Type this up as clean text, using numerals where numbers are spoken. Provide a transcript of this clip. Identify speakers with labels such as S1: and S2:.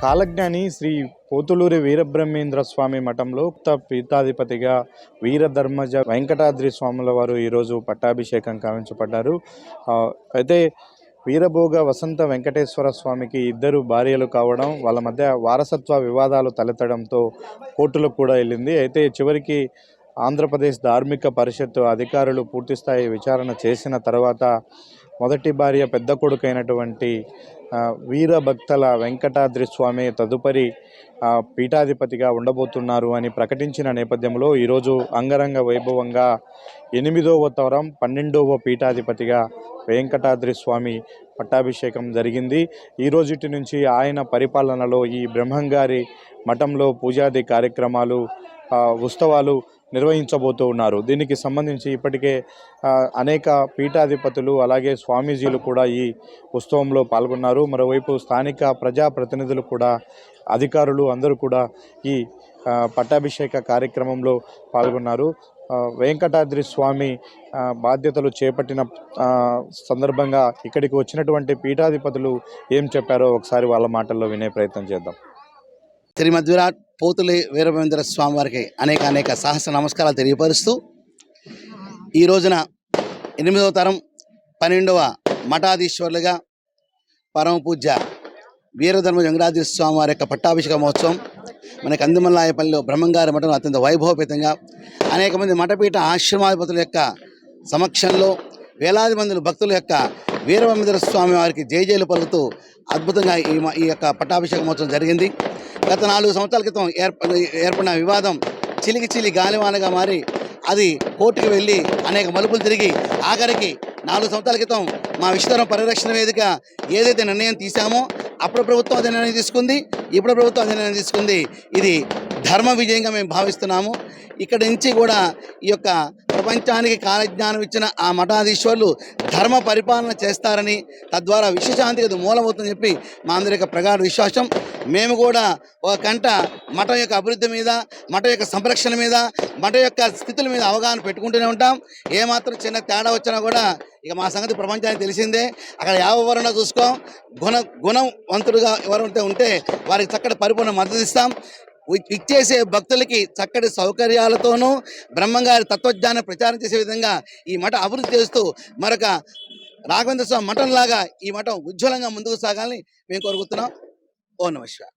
S1: కాలజ్ఞాని శ్రీ పోతులూరి వీరబ్రహ్మేంద్ర స్వామి మఠంలో పీఠాధిపతిగా వీరధర్మజ వెంకటాద్రి స్వాముల వారు ఈరోజు పట్టాభిషేకం కావించబడ్డారు. అయితే వీరభోగ వసంత వెంకటేశ్వర స్వామికి ఇద్దరు భార్యలు కావడం, వాళ్ళ మధ్య వారసత్వ వివాదాలు తలెత్తడంతో కోర్టులకు కూడా వెళ్ళింది. అయితే చివరికి ఆంధ్రప్రదేశ్ ధార్మిక పరిషత్ అధికారులు పూర్తిస్థాయి విచారణ చేసిన తర్వాత మొదటి భార్య పెద్ద కొడుకైనటువంటి వీరభక్తల వెంకటాద్రి స్వామి తదుపరి పీఠాధిపతిగా ఉండబోతున్నారు అని ప్రకటించిన నేపథ్యంలో ఈరోజు అంగరంగ వైభవంగా 8వ తరం 12వ పీఠాధిపతిగా వెంకటాద్రి స్వామి పట్టాభిషేకం జరిగింది. ఈ రోజుటి నుంచి ఆయన పరిపాలనలో ఈ బ్రహ్మంగారి మఠంలో పూజాది కార్యక్రమాలు, ఉత్సవాలు నిర్వహించబోతూ ఉన్నారు. దీనికి సంబంధించి ఇప్పటికే అనేక పీఠాధిపతులు అలాగే స్వామీజీలు కూడా ఈ ఉత్సవంలో పాల్గొన్నారు. మరోవైపు స్థానిక ప్రజాప్రతినిధులు కూడా, అధికారులు అందరూ కూడా ఈ పట్టాభిషేక కార్యక్రమంలో పాల్గొన్నారు. వెంకటాద్రి స్వామి బాధ్యతలు చేపట్టిన సందర్భంగా ఇక్కడికి వచ్చినటువంటి పీఠాధిపతులు ఏం చెప్పారో ఒకసారి వాళ్ళ మాటల్లో వినే ప్రయత్నం చేద్దాం.
S2: శ్రీమద్ విరాట్ పోతులి వీరబ్రహ్మేంద్ర స్వామి వారికి అనేక సహస్ర నమస్కారాలు తెలియపరుస్తూ, ఈ రోజున 8వ తరం 12వ మఠాధీశ్వరులుగా పరమ పూజ్య వీరధర్మ వెంకటాద్రి స్వామి వారి యొక్క పట్టాభిషేక మహోత్సవం మన కందిమల్లాయపల్లిలో బ్రహ్మంగారి మఠంలో అత్యంత వైభవపేతంగా అనేక మంది మఠపీఠ ఆశ్రమాధిపతుల యొక్క సమక్షంలో వేలాది మంది భక్తుల యొక్క వీరబ్రహ్మేంద్ర స్వామి వారికి జయజయలు పలుకుతూ అద్భుతంగా ఈ యొక్క పట్టాభిషేక మహోత్సవం జరిగింది. గత 4 సంవత్సరాల క్రితం ఏర్పడిన వివాదం చిలికి గాలివానగా మారి అది కోర్టుకు వెళ్ళి అనేక మలుపులు తిరిగి ఆఖరికి 4 సంవత్సరాల క్రితం మా విశ్వధర్మ పరిరక్షణ వేదిక ఏదైతే నిర్ణయం తీసామో అప్పుడు ప్రభుత్వం అదే నిర్ణయం తీసుకుంది, ఇప్పుడు ప్రభుత్వం అదే నిర్ణయం తీసుకుంది. ఇది ధర్మ విజయంగా మేము భావిస్తున్నాము. ఇక్కడి నుంచి కూడా ఈ యొక్క ప్రపంచానికి కాలజ్ఞానం ఇచ్చిన ఆ మఠాధీశ్వరులు ధర్మ పరిపాలన చేస్తారని, తద్వారా విశ్వశాంతికి అది మూలమవుతుందని చెప్పి మా అందరి యొక్క ప్రగాఢ విశ్వాసం. మేము కూడా ఒక కంట మఠం యొక్క అభివృద్ధి మీద, మఠం యొక్క సంరక్షణ మీద, మఠం యొక్క స్థితుల మీద అవగాహన పెట్టుకుంటూనే ఉంటాం. ఏమాత్రం చిన్న తేడా వచ్చినా కూడా ఇక మా సంగతి ప్రపంచానికి తెలిసిందే. అక్కడ ఎవరైనా చూసుకోం, గుణవంతుడుగా ఎవరైతే ఉంటే వారికి చక్కటి పరిపూర్ణ మద్దతు ఇస్తాం. ఇచ్చేసే భక్తులకి చక్కటి సౌకర్యాలతోనూ బ్రహ్మంగారి తత్వజ్ఞానం ప్రచారం చేసే విధంగా ఈ మఠం అభివృద్ధి చేస్తూ మరొక రాఘవేంద్ర స్వామి మఠంలాగా ఈ మఠం ఉజ్వలంగా ముందుకు సాగాలని మేము కోరుకుంటున్నాం. ఓం నమః శివాయ.